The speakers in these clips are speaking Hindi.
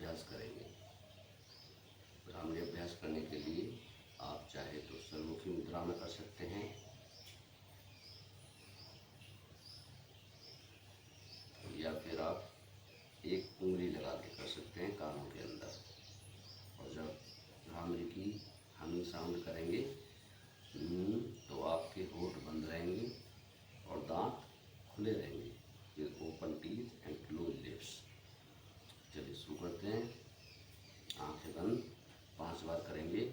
अभ्यास करेंगे। भ्रामरी अभ्यास करने के लिए आप चाहे तो सर्वमुखी मुद्रा में कर सकते हैं, या फिर आप एक उंगली लगा के कर सकते हैं कानों के अंदर। और जब भ्रामरी की हमिंग साउंड करेंगे तो आपके होंठ बंद रहेंगे और दांत खुले रहेंगे, with open teeth and close lips. चलिए शुरू करते हैं। आंखें बंद 5 बार करेंगे।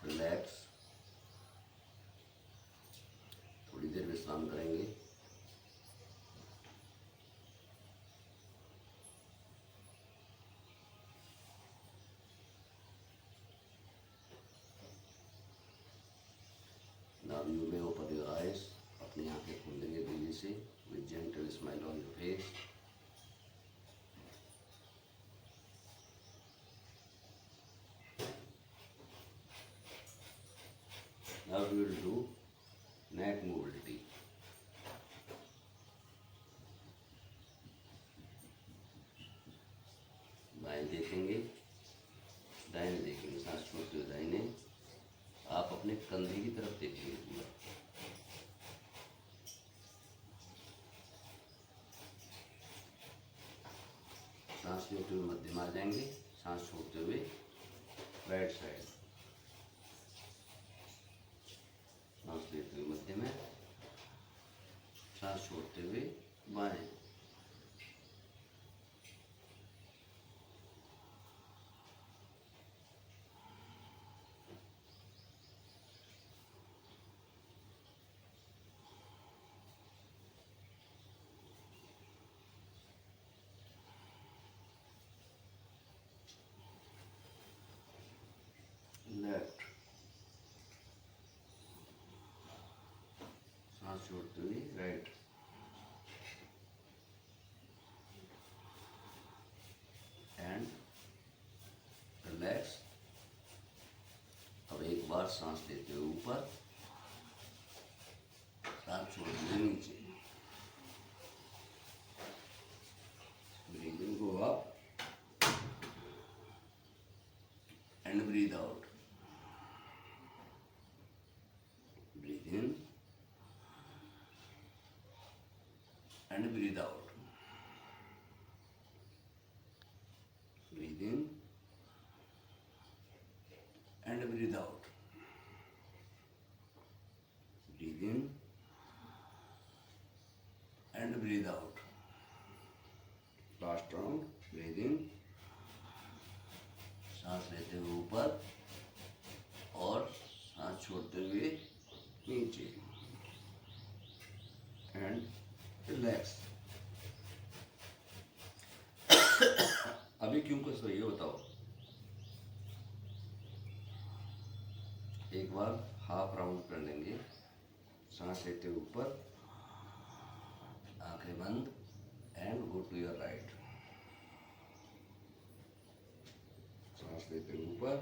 रिलैक्स, थोड़ी देर विश्राम करेंगे। Now you may open your eyes. अपनी आंखें खोल देंगे तेजी से, with gentle smile on your face. Now we will do neck mobility. बाएं देखेंगे, दाहिने देखेंगे, सांस छोड़ते हुए दाहिने। आप अपने कंधे की तरफ देखेंगे पूरा। सांस लेते हुए मध्य में आ जाएंगे, सांस छोड़ते हुए राइट साइड, सांस लेते हुए मध्य में, सांस छोड़ते हुए बाएं। लेफ्ट, सांस छोड़ते हुए राइट, एंड रिलैक्स। अब एक बार सांस लेते हुए ऊपर, सांस छोड़ते हुए नीचे। Breathing go up and breathe out. Breathe in and breathe out. Breathe in and breathe out. Breathe in and breathe out. Last round. Breathe in. सांस लेते हुए ऊपर और सांस छोड़ते हुए नीचे, एंड रिलैक्स। अभी क्यों कर ये बताओ। एक बार हाफ राउंड कर लेंगे, सांस लेते हुए ऊपर, आंखें बंद, and go to your right. सांस लेते हुए ऊपर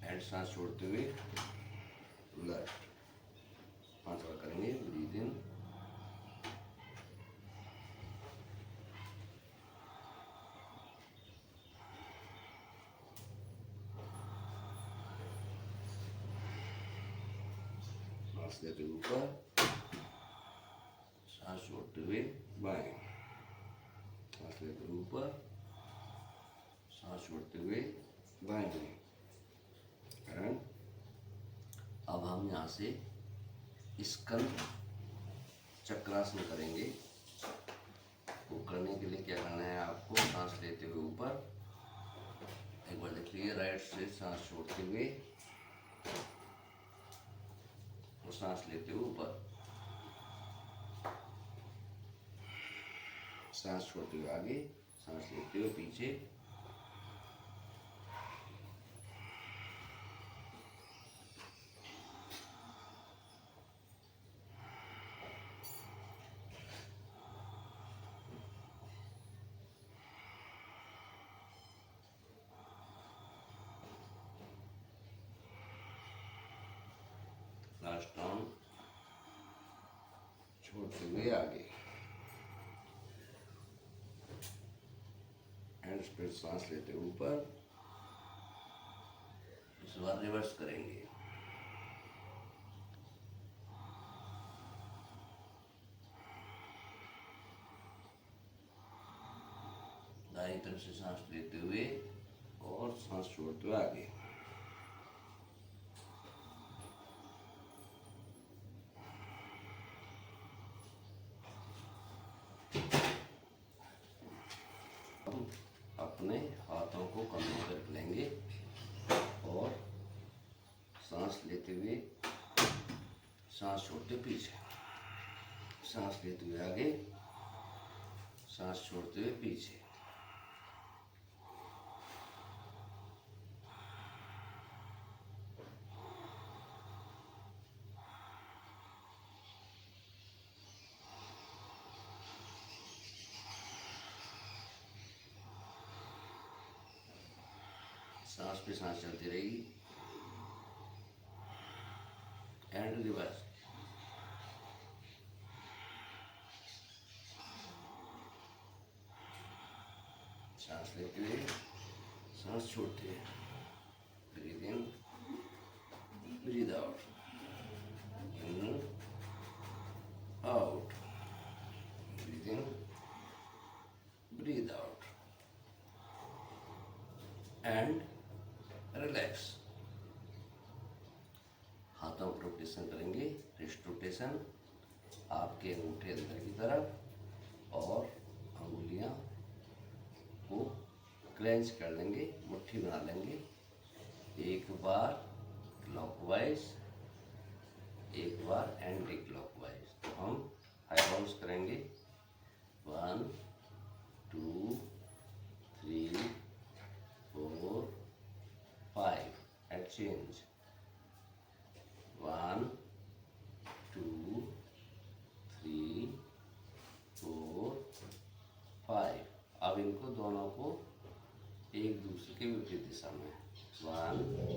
एंड सांस छोड़ते हुए लेफ्ट। 5 बार करेंगे। ब्रीद इन, सांस लेते हुए ऊपर, सांस छोड़ते हुए बाएं, सांस लेते हुए ऊपर, सांस छोड़ते हुए बाएं में। एंड अब हम यहाँ से स्कंद चक्रासन करेंगे। वो करने के लिए क्या करना है आपको, सांस लेते हुए ऊपर, एक बार देख लीजिए, राइट से सांस छोड़ते हुए और सांस लेते हुए ऊपर, सांस छोड़ते हुए आगे, सांस लेते हुए पीछे, लास्ट टाउन छोड़ते हुए आगे, एंड फिर सांस लेते हुए ऊपर। इस बार रिवर्स करेंगे। दाईं तरफ से सांस लेते हुए और सांस छोड़ते हुए आगे। अपने हाथों को कंधों पर रख लेंगे और सांस लेते हुए सांस छोड़ते पीछे, सांस लेते हुए आगे, सांस छोड़ते हुए पीछे। सांस पे सांस चलती रहेगी। And reverse. सांस लेते हुए सांस छोड़ते हुए, breathe in, breathe out, in, out, breathe in, breathe out, and relax. हाथों पर रोटेशन करेंगे, रिस्ट रोटेशन, आपके अंगूठे अंदर की तरफ और अंगुलियां को क्लेंच कर लेंगे, मुट्ठी बना लेंगे। एक बार क्लॉकवाइज, एक बार एंटी क्लॉकवाइज। तो हम हाई बाउंस करेंगे। 1 2 3 4 5 एंड चेंज। 1 2 3 4 5। अब इनको दोनों को एक दूसरे के विपरीत दिशा में 1 2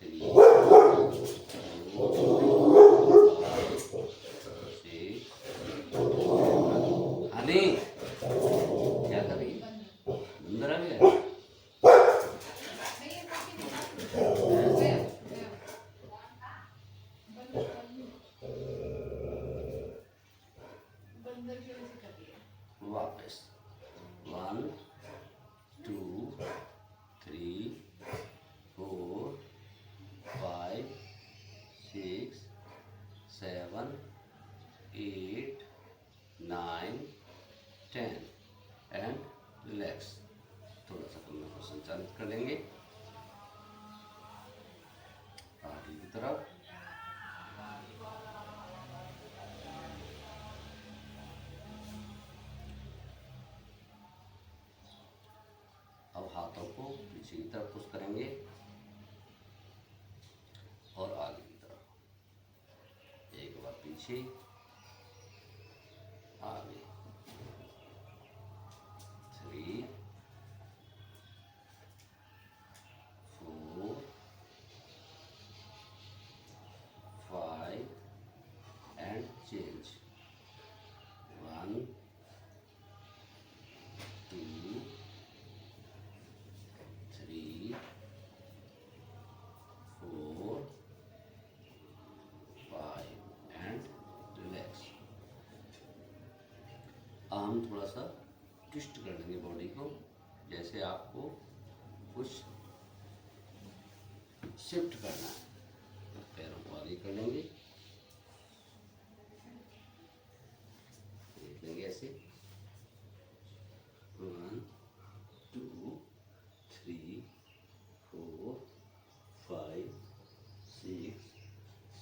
3 4 5 6। हनी क्या कर रही है, अंदर आ गया। वापस 1 2 3 4 5 6 7 8 9 10 एंड रिलैक्स। थोड़ा सा कमर को संचालित कर लेंगे आगे की तरफ। अब हाथों को पीछे की तरफ पुश करेंगे और आगे की तरफ। एक बार पीछे, आगे, हम थोड़ा सा ट्विस्ट कर देंगे बॉडी को, जैसे आपको कुछ शिफ्ट करना है। तो पैरों को आगे कर लेंगे, देख लेंगे ऐसे 1 2 3 4 5 6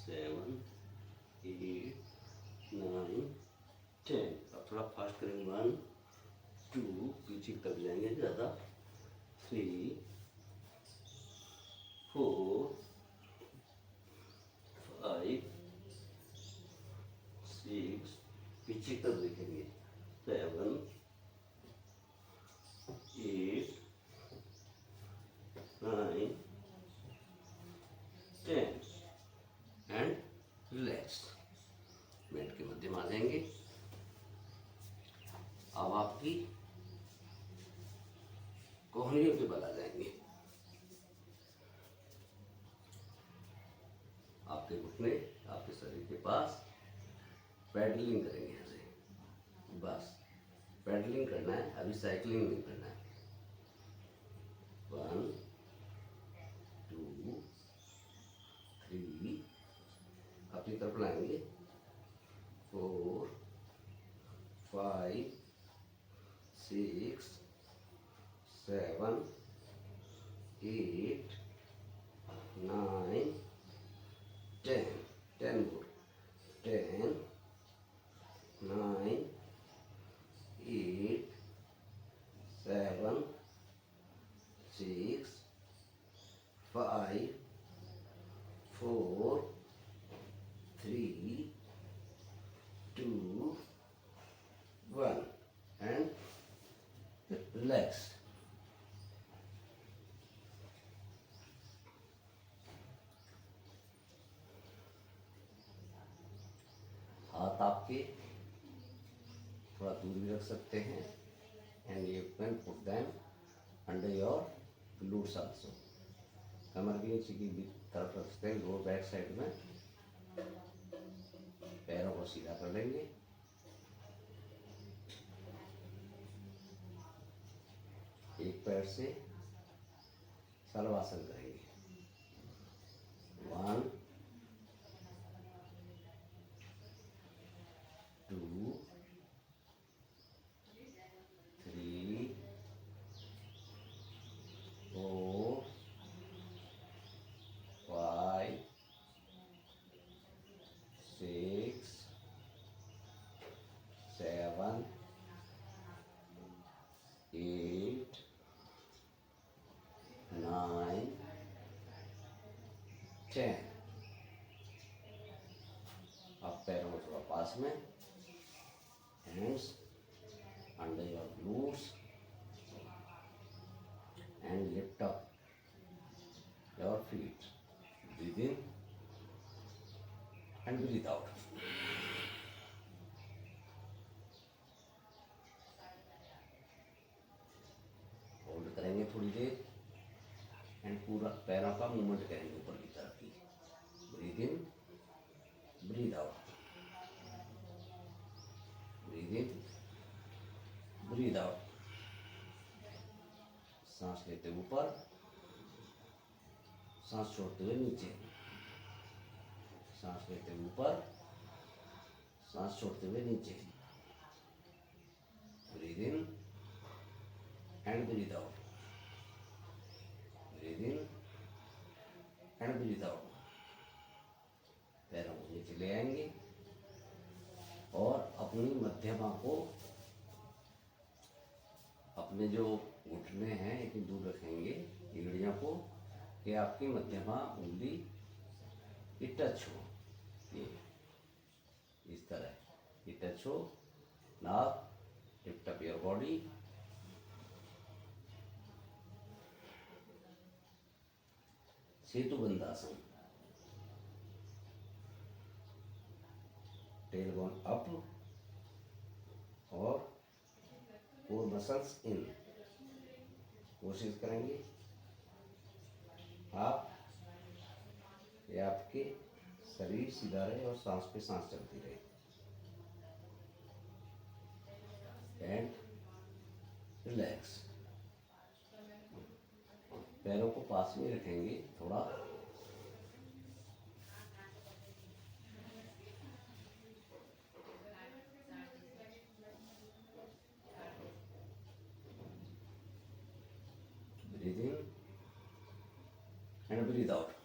7 8 9 10। अब थोड़ा फास्ट करेंगे 1 2, पीछे की तरफ जाएंगे ज़्यादा, 3 4 5 6, पीछे की तरफ देखेंगे 7 8 9 10 एंड रिलैक्स। बेड के मध्य में आ जाएंगे। अब आपकी कोहनियों के बल आ जाएंगे। आपके घुटने आपके शरीर के पास, पैडलिंग करेंगे यहाँ से, बस पैडलिंग करना है, अभी साइकिलिंग नहीं करना है। 1 2 3, अपनी तरफ लाएंगे, 4 5 6 7 8 9 10, 10 more, 10 9 8 7 6 5 4 3 2 1 and relax। हाथ आपके थोड़ा दूर भी रख सकते हैं, and you can put them under your glutes also. कमर के नीचे की तरफ रख सकते हैं, लोअर बैक साइड में। पैरों को सीधा कर लेंगे, एक पैर से सर्वासन करेंगे। 1 2 3 4 5 6 7 8 9 10। अब पैरों को थोड़ा पास में, hands under your glutes and lift up your feet. Breathe in and breathe out. Hold करेंगे थोड़ी देर, एंड पूरा पैरों का मूवमेंट करेंगे ऊपर की तरफ की। ब्रीथ इन, ब्रीथ आउट, ब्रीथ इन, ब्रीथ आउट। सांस लेते ऊपर, सांस छोड़ते हुए नीचे, सांस लेते ऊपर, सांस छोड़ते हुए नीचे। Breathe in and breathe out, breathe in and breathe out. पैरों को नीचे ले आएंगे और अपनी मध्यमा को, अपने जो घुटने हैं इतनी दूर रखेंगे एड़ियों को, कि आपकी मध्यमा उंगली ये टच हो, ये इस तरह ये टच हो। Now lift up your body, Setu Bandhasana. Tailbone up और कोर मसल्स इन। कोशिश करेंगे आप, ये आपके शरीर सीधा रहे और सांस पे सांस चलती रहे। And relax. पैरों को पास में रखेंगे थोड़ा, breathe in and breathe out.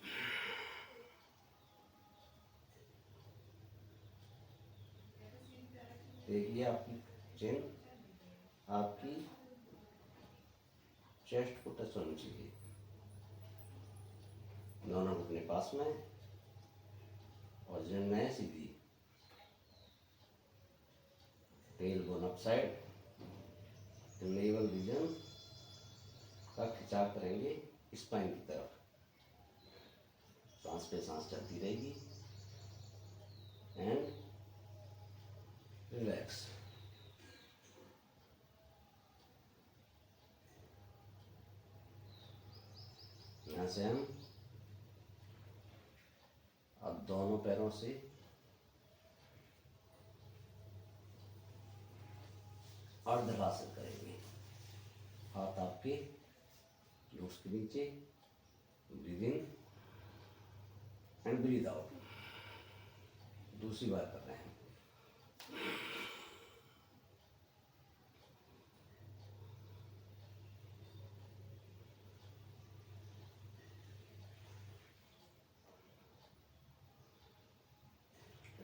देखिए आपकी चिन आपकी चेस्ट को टच होनी चाहिए, दोनों घुटने पास में और जंघाएं सीधी, tail bone up side, navel region का खिंचाव करेंगे स्पाइन की तरफ। सांस पे सांस चलती रहेगी एंड रिलैक्स। यहाँ से हम अब दोनों पैरों से अर्धरासन करेंगे। हाथ आपके नोज के नीचे, breathe in and breathe out. दूसरी बार कर रहे हैं।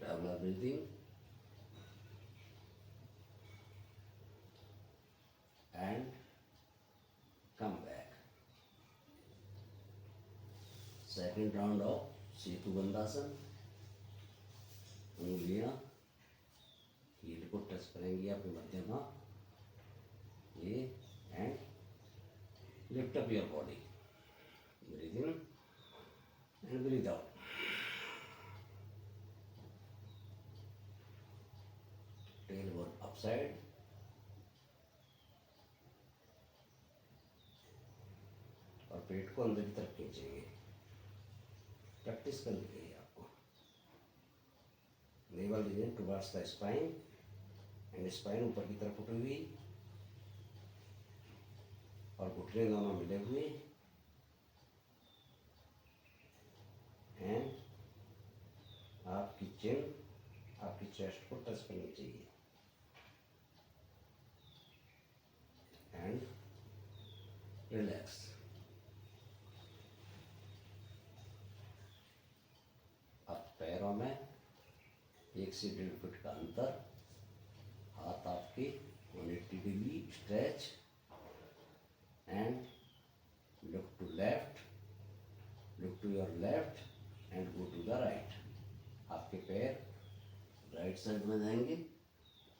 Regular breathing and come back. Second round of सेतु बंदासन। उंगलियां हील को टच करेंगी आपके मध्यमा, ये and lift up your body, breathe in and breathe out. Tail bone upside और पेट को अंदर की तरफ खींचेंगे। प्रैक्टिस करनी चाहिए आपको। Navel region towards the spine and spine ऊपर की तरफ उठी हुई और घुटने दोनों मिले हुए एंड आपकी चिन आपकी चेस्ट को टच करनी चाहिए एंड रिलैक्स। अब पैरों में 1 से 1.5 फीट का अंतर, हाथ आपके 180 degree stretch and look to left, look to your left and go to the right. आपके पैर राइट साइड में जाएंगे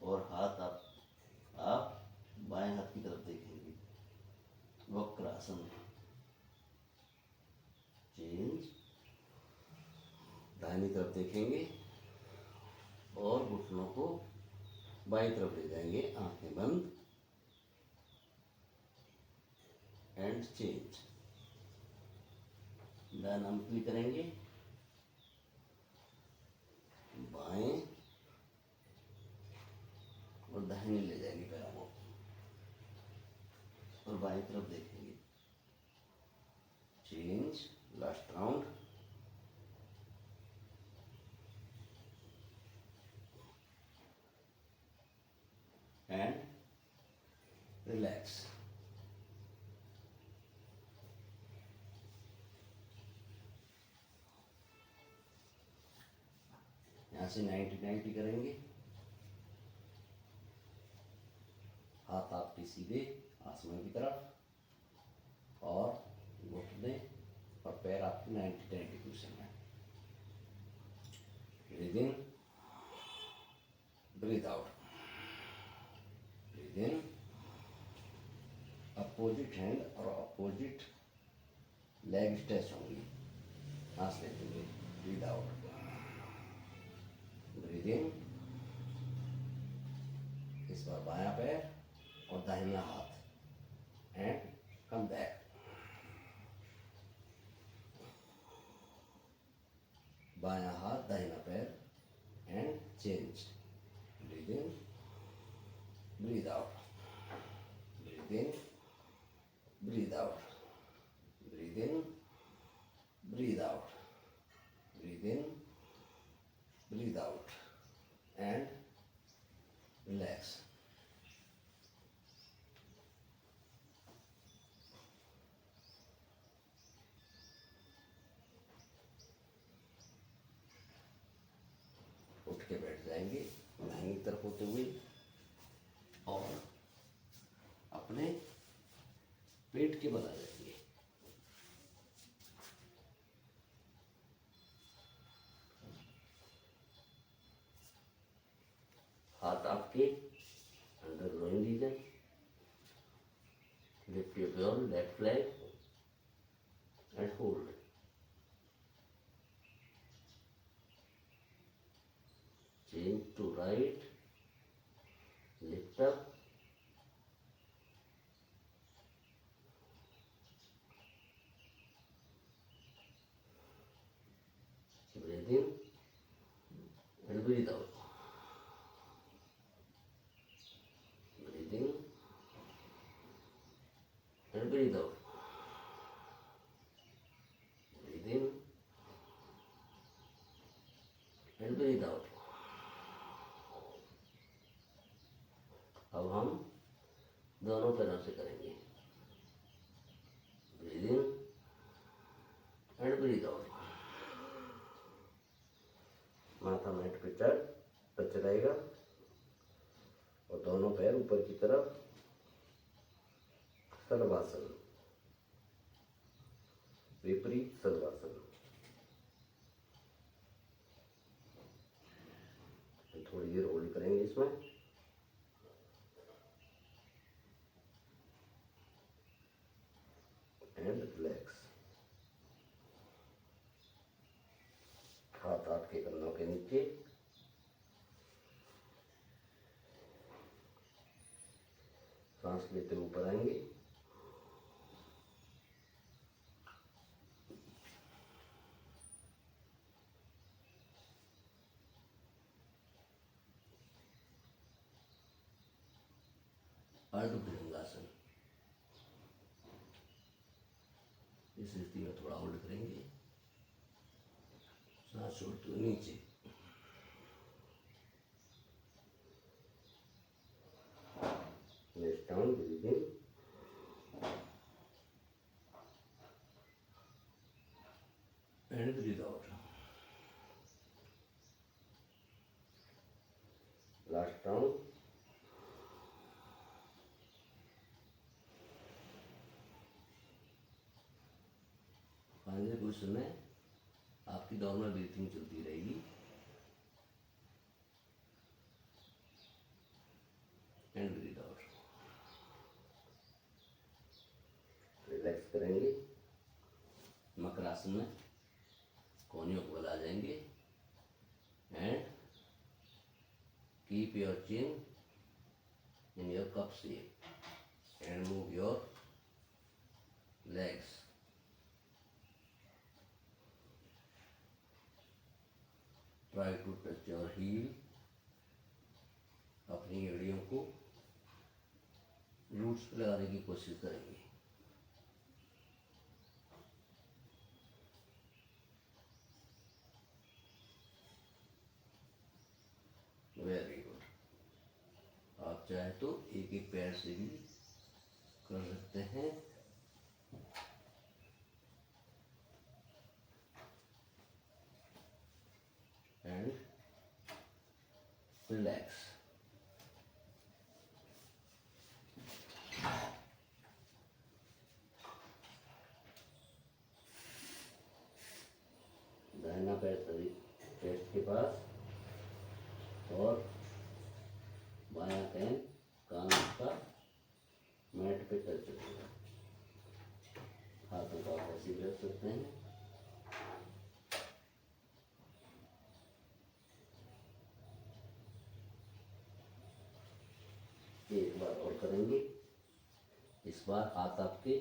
और हाथ आप बाएं हाथ की तरफ देखेंगे। वक्रासन। चेंज, दाहिनी तरफ देखेंगे और घुटनों को बाईं तरफ ले जाएंगे, आंखें बंद एंड चेंज। डायनामिकली करेंगे, बाएं और दाहिने ले जाएंगे पैरों को और बाईं तरफ देखेंगे। Change, last round. And relax. यहाँ से 90-90 करेंगे। हाथ आपके सीधे आसमान की तरफ और घुटने और पैर आपके 90-90 पोजीशन में। ब्रीथ इन, ब्रीथ आउट। ब्रीथ इन, अपोजिट हैंड और अपोजिट लेग स्ट्रेच होंगी, सांस लेते हुए। ब्रीथ आउट, ब्रीथ इन। इस बार बायां पैर और दाहिना हाथ एंड कम बैक। बायां हाथ, दाहिना पैर and change. Breathe in breathe out, breathe in, breathe out, breathe in, breathe out, breathe in, breathe out, and relax. उठ के बैठ जाएंगे दाहिनी तरफ होते हुए और अपने पेट के बल आ जाएंगे। हाथ आपके under groin region, lift your left leg and hold. Change to right, lift up, breathe in and breathe out, breathe in and breathe out, breathe in and breathe out. अब हम दोनों पैरों से करेंगे, breathe in and breathe out. माथा मैट पे टच रहेगा और दोनों पैर ऊपर की तरफ, सर्वासन, विपरीत सर्वासन। थोड़ी देर होल्ड करेंगे इसमें, एंड रिलैक्स। हाथ आपके कंधों के नीचे, सांस लेते ऊपर आएंगे, अर्धभुजंगासन। इस स्थिति में थोड़ा होल्ड करेंगे, सांस छोड़ते हुए नीचे, next down, breathe in and breathe out. Last down, final position में आपकी नॉर्मल ब्रीथिंग चलती रहेगी एंड ब्रीथ आउट। रिलैक्स करेंगे, मकरासन में कोहनियों को बल आ जाएंगे and keep your chin in your cup shape and move your legs. Try to touch your heel. अपनी एड़ियों को रूट्स पे लगाने की कोशिश करेंगे। Very good. आप चाहे तो एक एक पैर से भी कर सकते हैं। And relax. दाहिना पैर चेस्ट के पास और बायां पैर कान का मैट पे टच रहेगा। हाथों को आप ऐसे भी रख सकते हैं। एक बार और करेंगे। इस बार हाथ आपके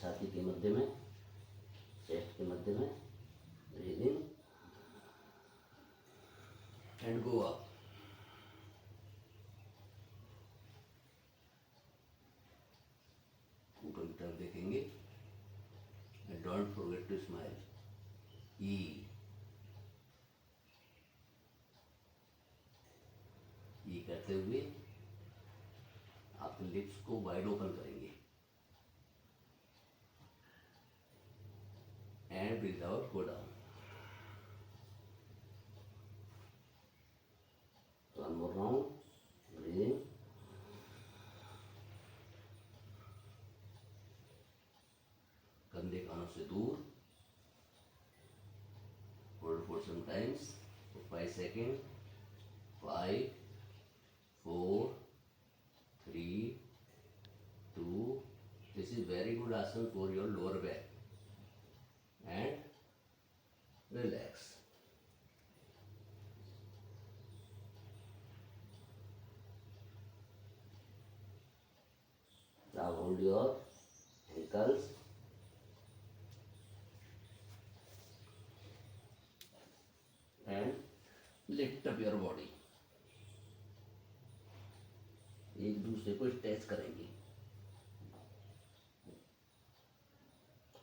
छाती के मध्य में, चेस्ट के मध्य में। Breathe in and go up, ये करते हुए आपके लिप्स को वाइड ओपन करेंगे and breathe out, go down. One more round, breathing. कंधे कानों से दूर, hold for some times, 5 second, 5, 4, 3, 2. This is very good asana for your lower back. And relax. Now hold your ankles and lift up your body. एक दूसरे को स्ट्रेच करेंगे,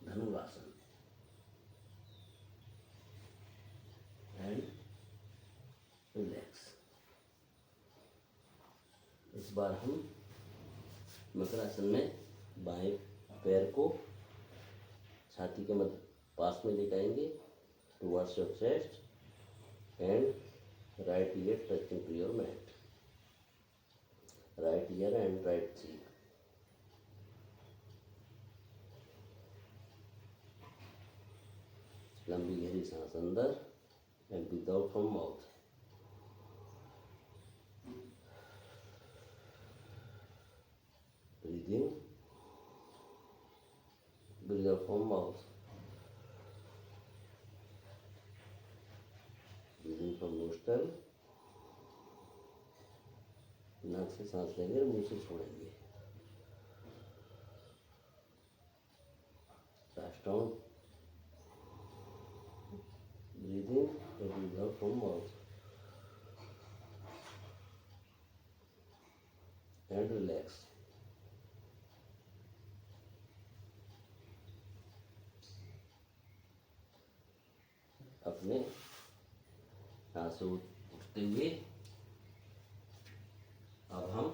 धनुरासन। And relax. इस बार हम मकरासन में बाएं पैर को छाती के मध्य पास में लेटाएंगे towards your chest and right ear touching to your mat, right ear and right cheek. लंबी गहरी सांस अंदर and breathe out from mouth. Breathe in, breathe out from mouth. Breathe in from nostril. नाक से सांस लेंगे और मुंह से छोड़ेंगे। Last round. Breathe in and breathe out from mouth. And relax. अपने यहाँ से उठते हुए अब हम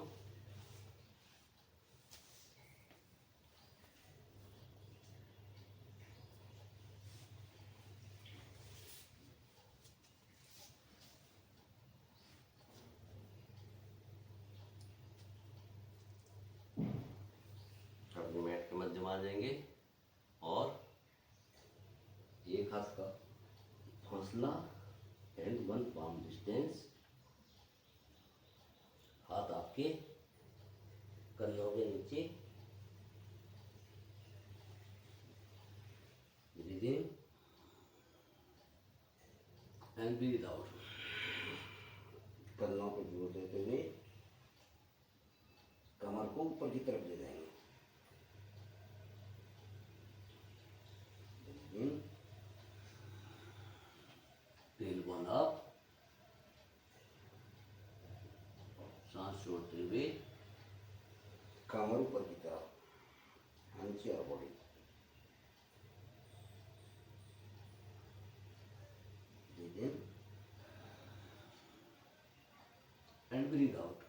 अपने मैट के मध्य में आ जाएंगे और एक हाथ का हौसला एंड 1 palm डिस्टेंस, हाथ आपके कन्नों के नीचे। Breathe in and breathe out. कन्नों को जोर देते हुए कमर को ऊपर की तरफ ले जाएंगे। ब्रीथ इन, tailbone up, सांस छोड़ते हुए कमर ऊपर की तरफ, नीचे और body. Breathe in and breathe out.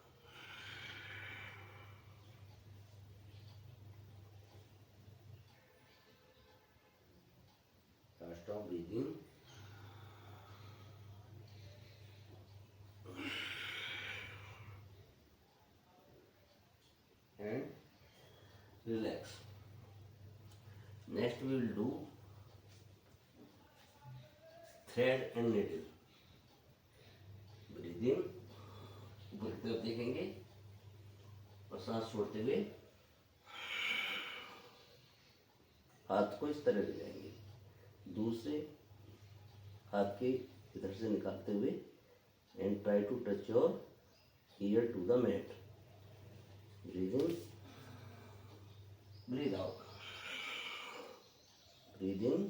Stop breathing. And relax. Next we will do thread and needle. Breathe in, ऊपर की तरफ देखेंगे और सांस छोड़ते हुए हाथ को इस तरह ले जाएंगे, दूसरे हाथ के इधर से निकालते हुए and try to touch your ear to the mat. Breathe in, breathe out. Breathe in,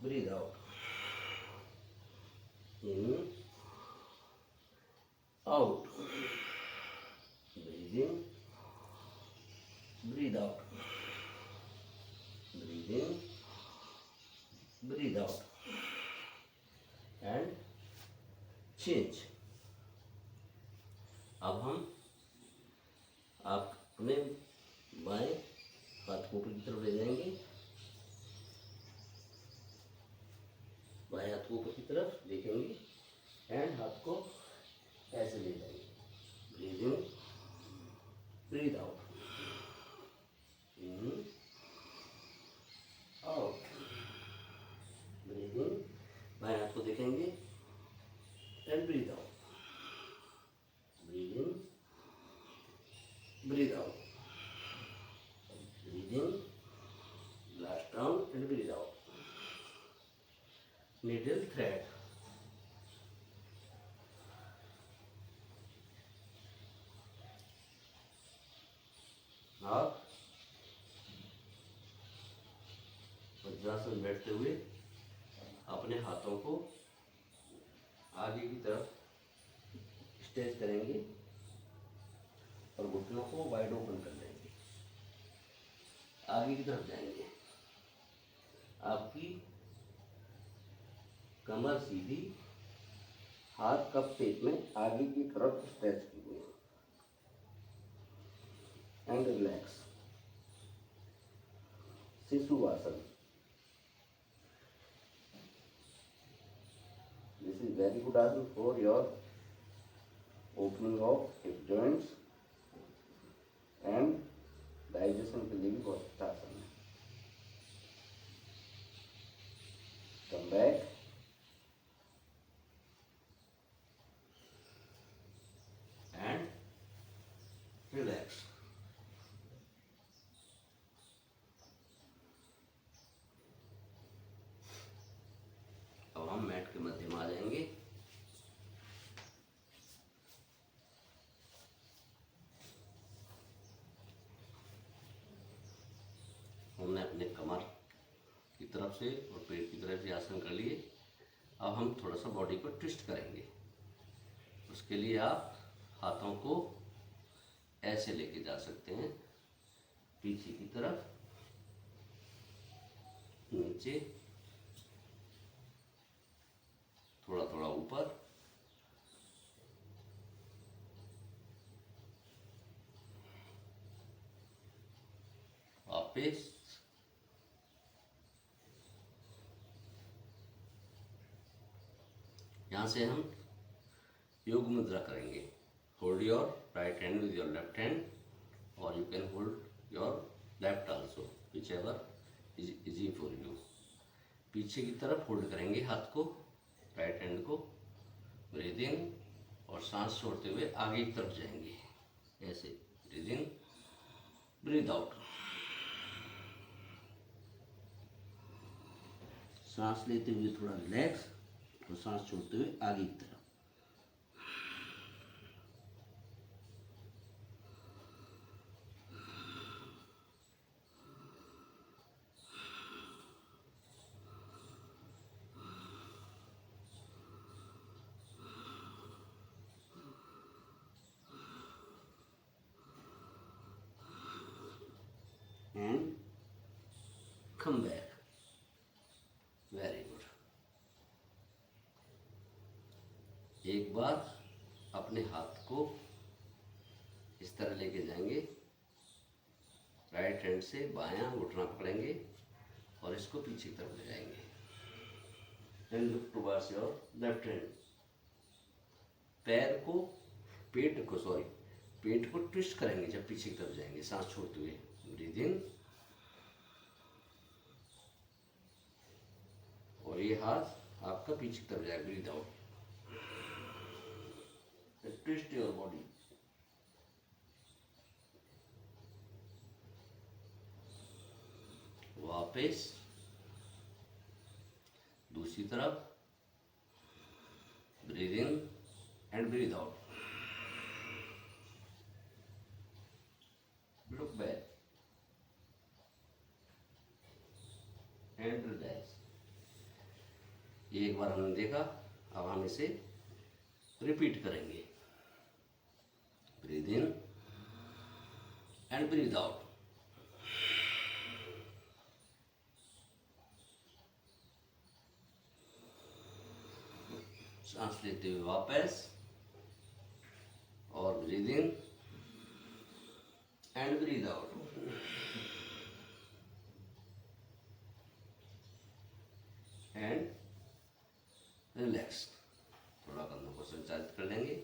breathe out. In, out. Breathe in, breathe out. Breathe in, breathe out and change. अब हम आप अपने बाएं हाथ को ऊपर की तरफ ले जाएंगे, बाएं हाथ को ऊपर की तरफ देखेंगे एंड हाथ को ऐसे ले जाएंगे। Breathe in, breathe out, in, out, breathe in, बाएं हाथ को देखेंगे and breathe out, breathe in, breathe out, breathe in, last round and breathe out. Needle thread, आप वज्रासन में बैठते हुए अपने हाथों को आगे की तरफ स्ट्रेच करेंगे और घुटनों को वाइड ओपन कर देंगे, आगे की तरफ जाएंगे। आपकी कमर सीधी, हाथ कप शेप में आगे की तरफ स्ट्रेच कीजिए एंड रिलैक्स। शिशुआसन, this is very good asan for your opening of hip joints and digestion के लिए भी बहुत अच्छा आसन है। Come back and relax। अब हम मैट के मध्य में आ जाएंगे। हमने अपने कमर की तरफ से और पेट की तरफ से आसन कर लिए। अब हम थोड़ा सा बॉडी को ट्विस्ट करेंगे। उसके लिए आप हाथों को ऐसे लेके जा सकते हैं, पीछे की तरफ, नीचे, थोड़ा थोड़ा ऊपर, वापस, यहाँ से हम योग मुद्रा करेंगे। Hold your right hand with your left hand और you can hold your left also, whichever is easy for you. पीछे की तरफ होल्ड करेंगे हाथ को, राइट हैंड को, ब्रीद इन और सांस छोड़ते हुए आगे की तरफ जाएंगे ऐसे। ब्रीद इन, ब्रीद आउट, सांस लेते हुए थोड़ा रिलैक्स और सांस छोड़ते हुए आगे की तरफ। And come back। Very good. एक बार अपने हाथ को इस तरह लेके जाएंगे, राइट हैंड से बायां घुटना पकड़ेंगे और इसको पीछे की तरफ ले जाएंगे and look towards your left hand. पैर को पेट को ट्विस्ट करेंगे जब पीछे की तरफ जाएंगे, सांस छोड़ते हुए। ब्रीद इन और ये हाथ आपका पीछे की तरफ जाएगा। Breathe out, twist your body. वापस दूसरी तरफ, breathe in and breathe out, look back and relax. ये एक बार हमने देखा, अब हम इसे रिपीट करेंगे। Breathe in and breathe out, सांस लेते हुए वापस और breathe in and breathe out and relax. थोड़ा कंधों को संचालित कर लेंगे,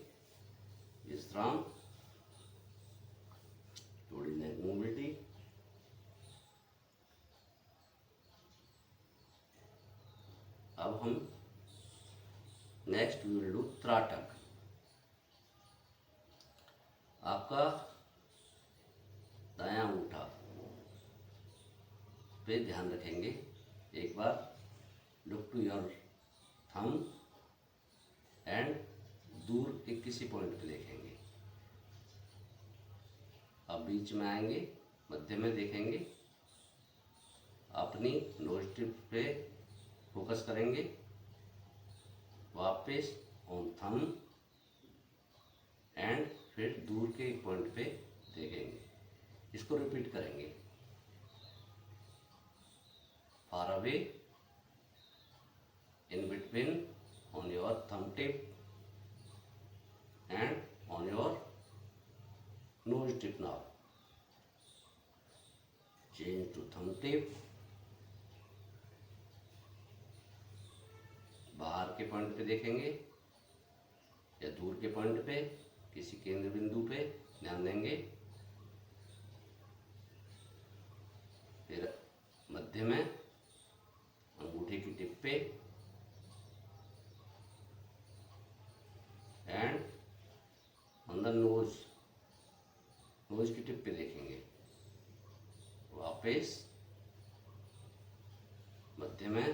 विश्राम, थोड़ी नेक मूवमेंटी। अब हम नेक्स्ट वी विल डू त्राटक। आपका दायां अंगूठा पे ध्यान रखेंगे। एक बार look to your thumb and दूर के किसी पॉइंट पे देखेंगे। अब बीच में आएंगे, मध्य में देखेंगे, अपनी नोज टिप पे फोकस करेंगे, वापस ऑन थंब एंड फिर दूर के एक पॉइंट पे देखेंगे। इसको रिपीट करेंगे। Far away, in between, on your thumb tip and on your nose tip now. Change to thumb tip. बाहर के पॉइंट पे देखेंगे या दूर के पॉइंट पे, किसी केंद्र बिंदु पे ध्यान देंगे। फिर मध्य में अंगूठे की टिप पे एंड अंदर नोज की टिप पे देखेंगे। वापस मध्य में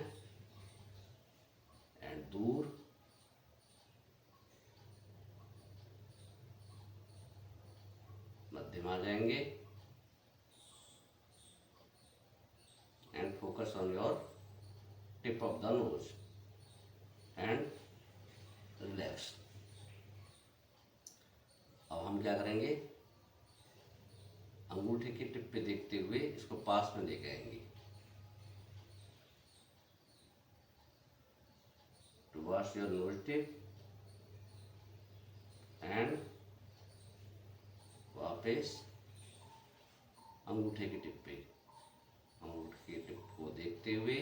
एंड दूर, मध्य में आ जाएंगे and focus on your tip of the nose and relax. अब हम क्या करेंगे, अंगूठे की टिप पे देखते हुए इसको पास में लेके आएंगे towards your nose tip and वापस अंगूठे की टिप पे, अंगूठे की टिप को देखते हुए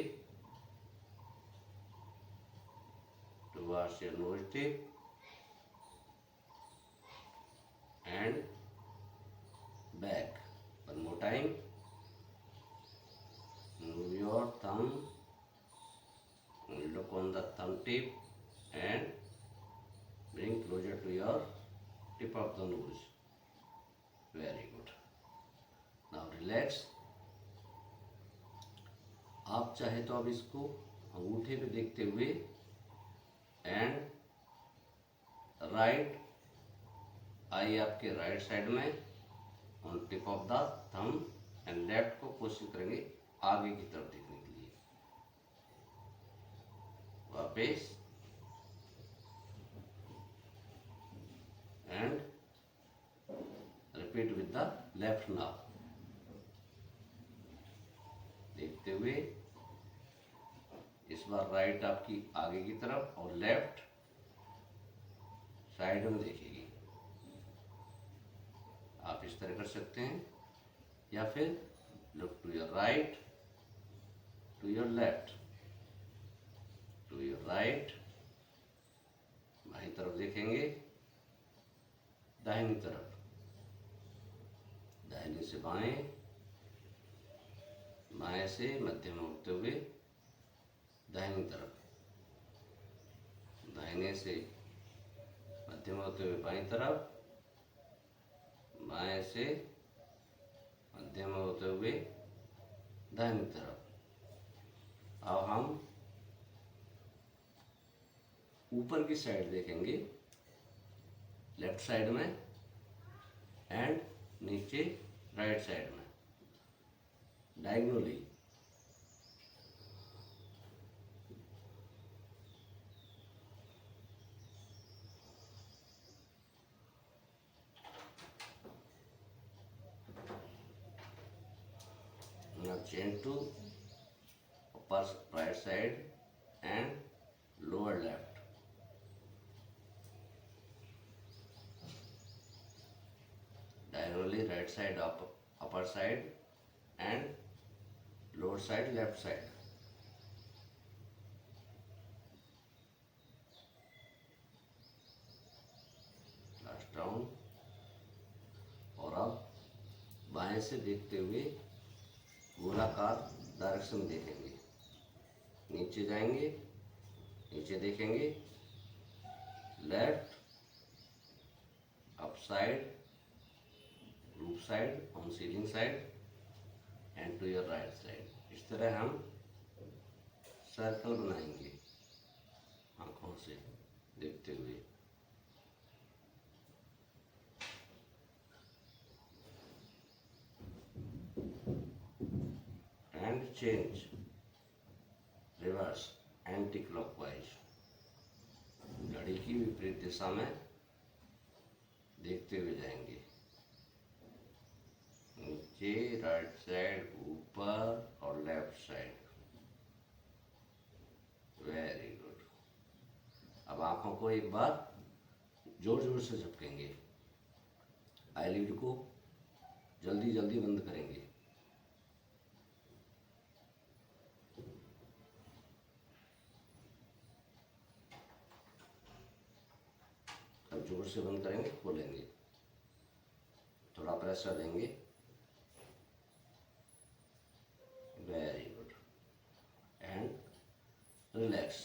towards your nose tip and back. One more time. Move your thumb, look on the thumb tip and bring closer to your tip of the nose. Very good. Now relax. आप चाहे तो अब इसको अंगूठे पे देखते हुए एंड राइट आई आपके राइट साइड में on tip of the thumb and left को कोशिश करेंगे आगे की तरफ देखने के लिए। वापस and repeat with the left now, देखते हुए इस बार राइट आपकी आगे की तरफ और लेफ्ट साइड में देखिएगी। आप इस तरह कर सकते हैं या फिर look to your right, to your left, to your right, बाईं तरफ देखेंगे, दाहिनी तरफ, दाहिने से बाएं, बाएं से मध्य में उठते हुए दाहिनी तरफ, दाहिने से मध्य में होते हुए बाईं तरफ, बाएं से मध्य में होते हुए दाहिनी तरफ। अब हम ऊपर की साइड देखेंगे, लेफ्ट साइड में एंड नीचे राइट साइड में diagonally. Now change to upper right side and lower left. Right side upper side and lower side left side. Last round. और अब बाएं से देखते हुए गोलाकार डायरेक्शन देखेंगे, नीचे जाएंगे, नीचे देखेंगे, left, up side, roof side, on ceiling side and to your right side. इस तरह हम सर्कल बनाएंगे आंखों से देखते हुए। And change, reverse, anti clockwise, घड़ी की विपरीत दिशा में देखते हुए जाएंगे, नीचे, राइट साइड, ऊपर और लेफ्ट साइड। Very good. अब आंखों को एक बार जोर जोर से झपकेंगे, आईलिड को जल्दी जल्दी बंद करेंगे। अब जोर से बंद करेंगे, खोलेंगे, थोड़ा प्रेशर देंगे। Very good. And relax.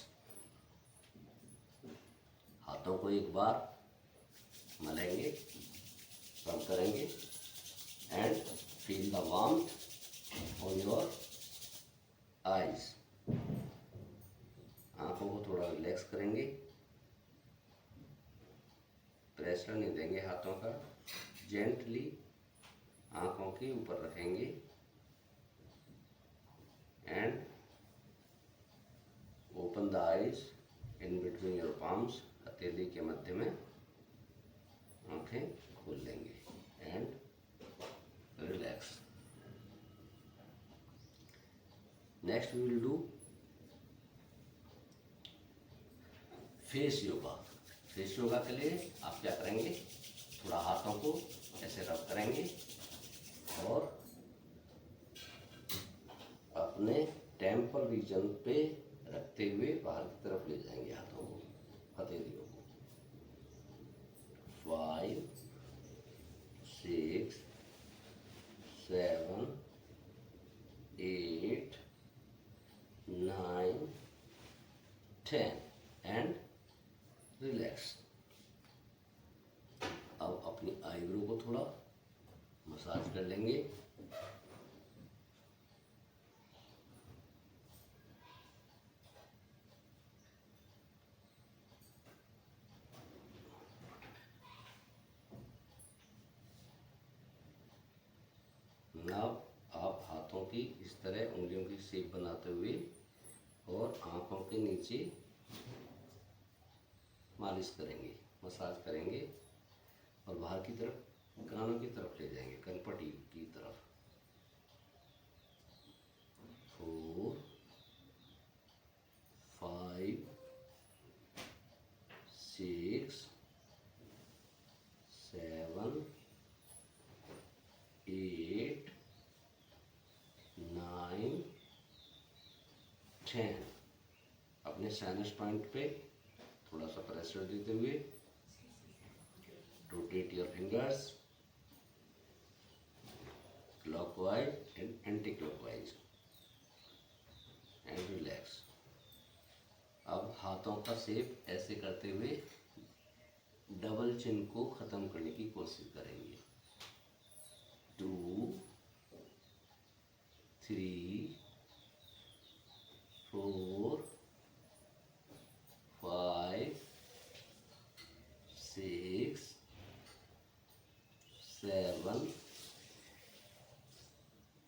हाथों को एक बार मलेंगे, रब करेंगे and feel the warmth on your eyes. आंखों को थोड़ा रिलैक्स करेंगे, प्रेशर नहीं देंगे हाथों का, जेंटली आंखों के ऊपर रखेंगे and open the eyes in between your palms. हथेली के मध्य में आंखें खोल लेंगे and relax. Next we will do face yoga. Face yoga के लिए आप क्या करेंगे, थोड़ा हाथों को ऐसे रब करेंगे और अपने टेम्पल रीजन पे रखते हुए बाहर की तरफ ले जाएंगे हाथों को, हथेलियों को। 5, 6, 7, 8, 9, 10 एंड रिलैक्स। अब अपनी आईब्रो को थोड़ा मसाज कर लेंगे। अब आप हाथों की इस तरह उंगलियों की शेप बनाते हुए और आंखों के नीचे मालिश करेंगे, मसाज करेंगे और बाहर की तरफ कानों की तरफ ले जाएंगे, कनपटी की तरफ। 4, 5, 6, 7, 8, 9, 10। अपने साइनस पॉइंट पे थोड़ा सा प्रेशर देते हुए rotate your fingers clockwise and anti clockwise and relax. अब हाथों का शेप ऐसे करते हुए डबल चिन को खत्म करने की कोशिश करेंगे। 2, 3, 4, 5, 6, 7,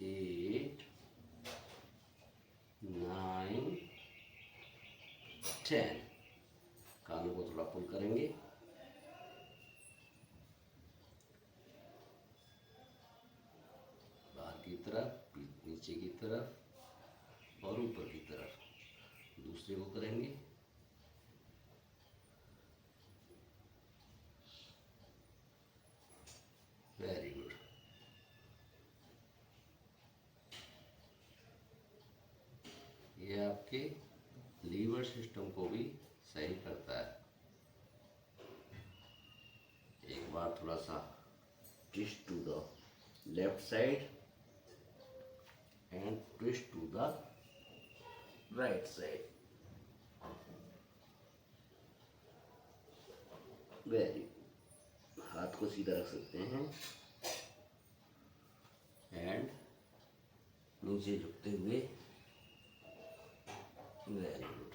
8, 9, 10। कानों को थोड़ा पुल करेंगे। बाहर की तरफ, नीचे की तरफ और ऊपर की तरफ। दूसरे को करेंगे। Very good. सिस्टम को भी सही करता है। एक बार थोड़ा सा twist to the left side and twist to the right side. Very good. हाथ को सीधा रख सकते हैं एंड नीचे झुकते हुए। Very good.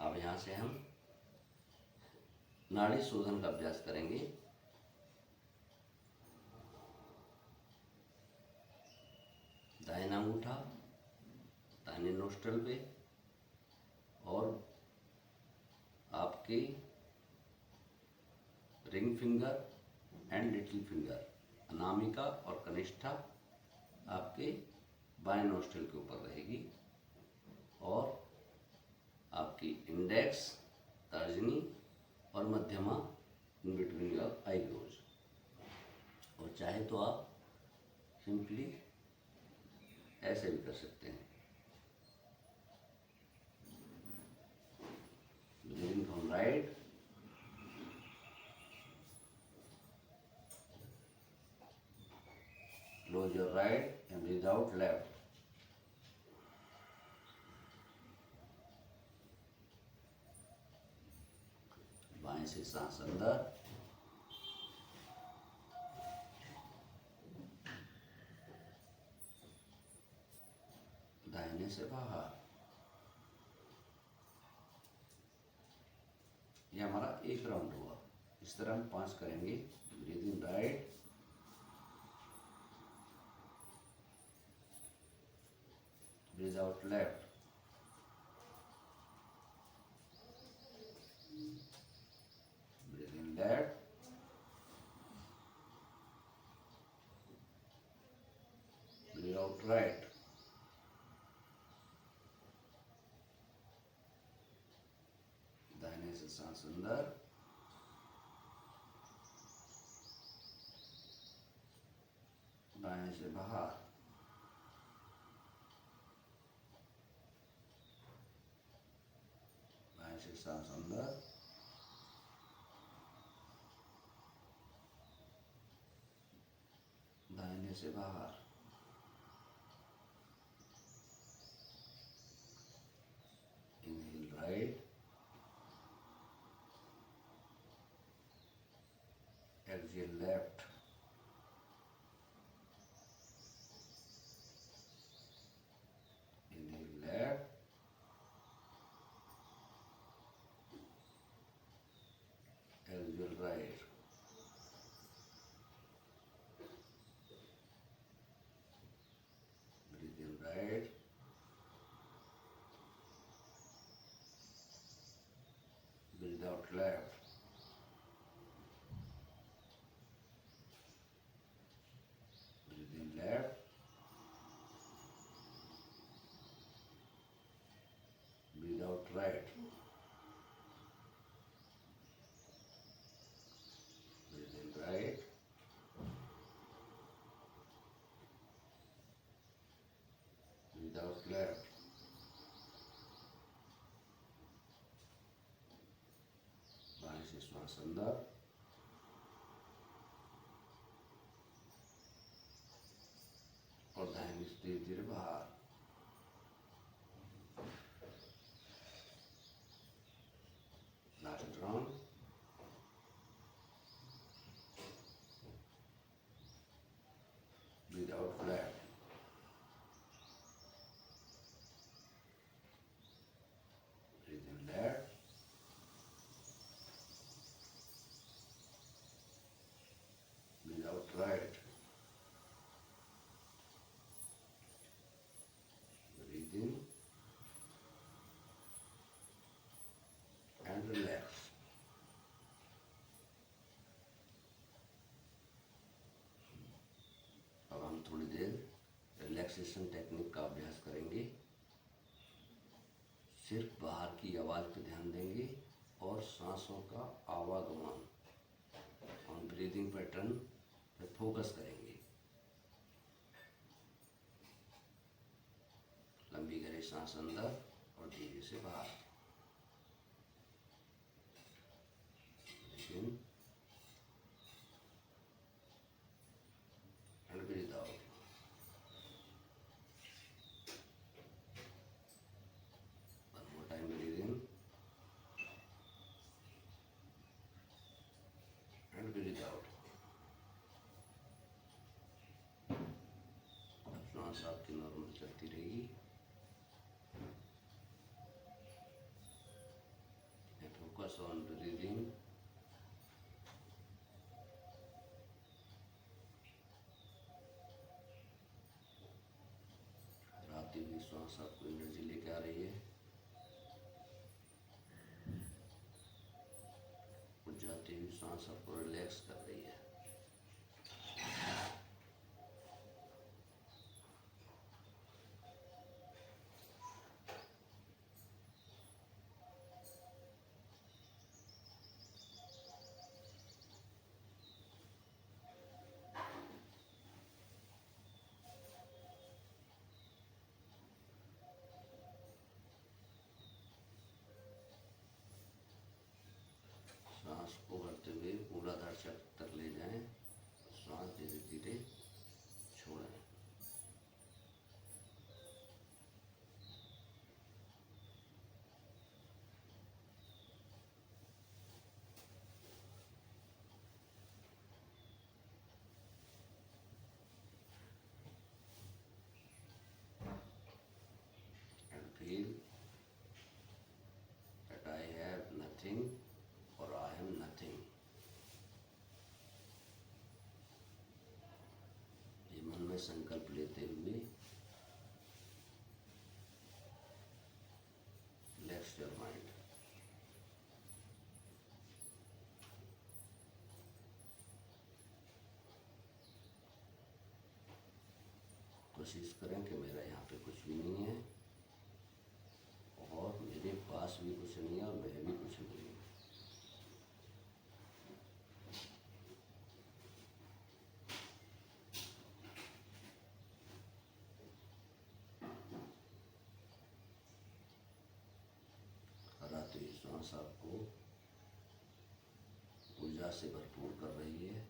अब यहाँ से हम नाड़ी शोधन का अभ्यास करेंगे। दाहिना अंगूठा दाहिने नोस्ट्रल पे और आपके ring finger and little finger Anamika और कनिष्ठा आपके बाएं नोस्ट्रल के ऊपर रहेगी और आपकी इंडेक्स तर्जनी और मध्यमा इन बिटवीन योर आईब्रोज। और चाहे तो आप सिंपली ऐसे भी कर सकते हैं। Breathing from right, close your right and breathe out left. बाएं से सांस अंदर, दाहिने से बाहर। ये हमारा एक राउंड हुआ। इस तरह हम 5 करेंगे। Breathe in right, breathe out left, breathe in left, breathe out right, दाहिने से सांस अंदर, बाएं से बाहर। बाएं से सांस अंदर, दाहिने से बाहर। Inhale right, exhale left, inhale left, exhale right. Breathe in right, breathe out left, breathe in left, breathe out right, breathe in right, breathe out left, बाएं से श्वास अंदर, और दाहिने से धीरे धीरे बाहर। Last round. Breathe out left, breathe in left, breathe out right, breathe in and relax. अब हम थोड़ी देर रिलैक्सेशन टेक्निक का अभ्यास करेंगे। सिर्फ बाहर की आवाज़ पर ध्यान देंगे और सांसों का आवागमन और ब्रीदिंग पैटर्न पे फोकस करेंगे। लंबी गहरी सांस अंदर और धीरे से बाहर। लेकिन and breathe out. One more time, breathe in and breathe out. अब सांस आपकी नॉर्मल चलती रहेगी। Focus on breathing. आती हुई सांस आपको एनर्जी लेके आ रही है और जाती हुई सांस आपको रिलैक्स कर रही है। सांस को भरते हुए मूलाधार चक्र तक ले जाएं। सांस धीरे धीरे छोड़ें। And feel that I have nothing और आई एम नथिंग। ये मन में संकल्प लेते हुए रिलैक्स योर माइंड। कोशिश करें कि मेरा यहाँ पे कुछ भी नहीं है और मेरे पास भी कुछ नहीं है और मैं भी कुछ नहीं हूँ। हराती हुई सांस आपको ऊर्जा से भरपूर कर रही है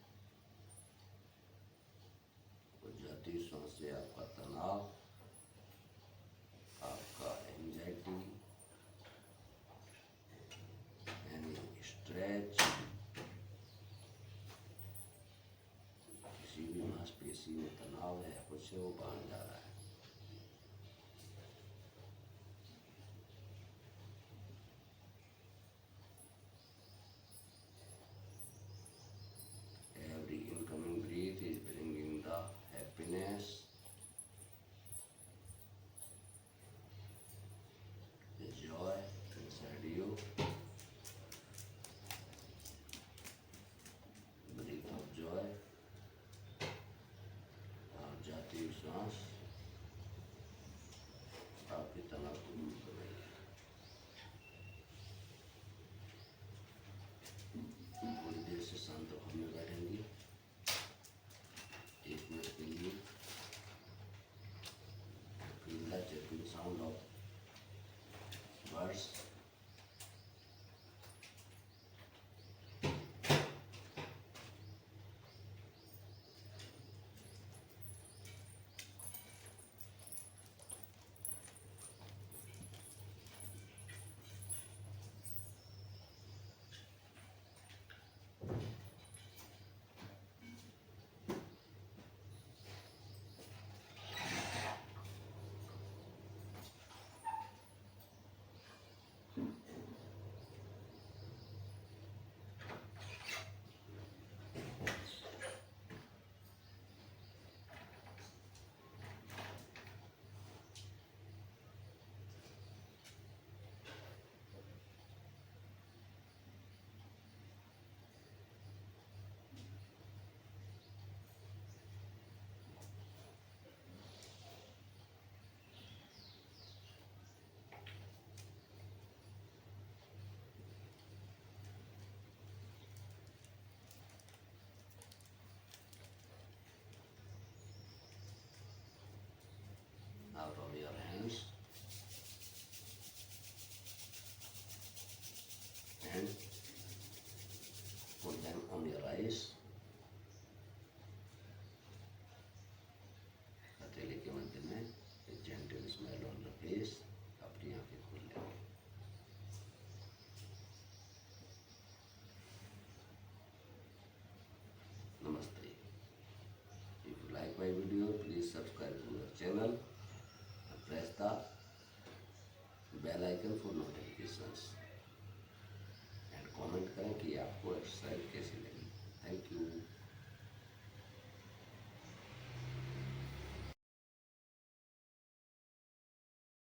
और जाती हुई सांस से आपका तनाव, आपका एंजाइटी, यानी स्ट्रेच, किसी भी मांसपेशी में तनाव है कुछ है वो बाहर जा रहा है। Every incoming breath is bringing the happiness, the joy inside you. Breath of joy और जाती हुई सांस gentle smile on the face. अपनी आंखें खोल लेंगे. Namaste. If you like my video, please subscribe to our channel and press the bell icon for notifications. And comment करें कि आपको एक्सरसाइज कैसी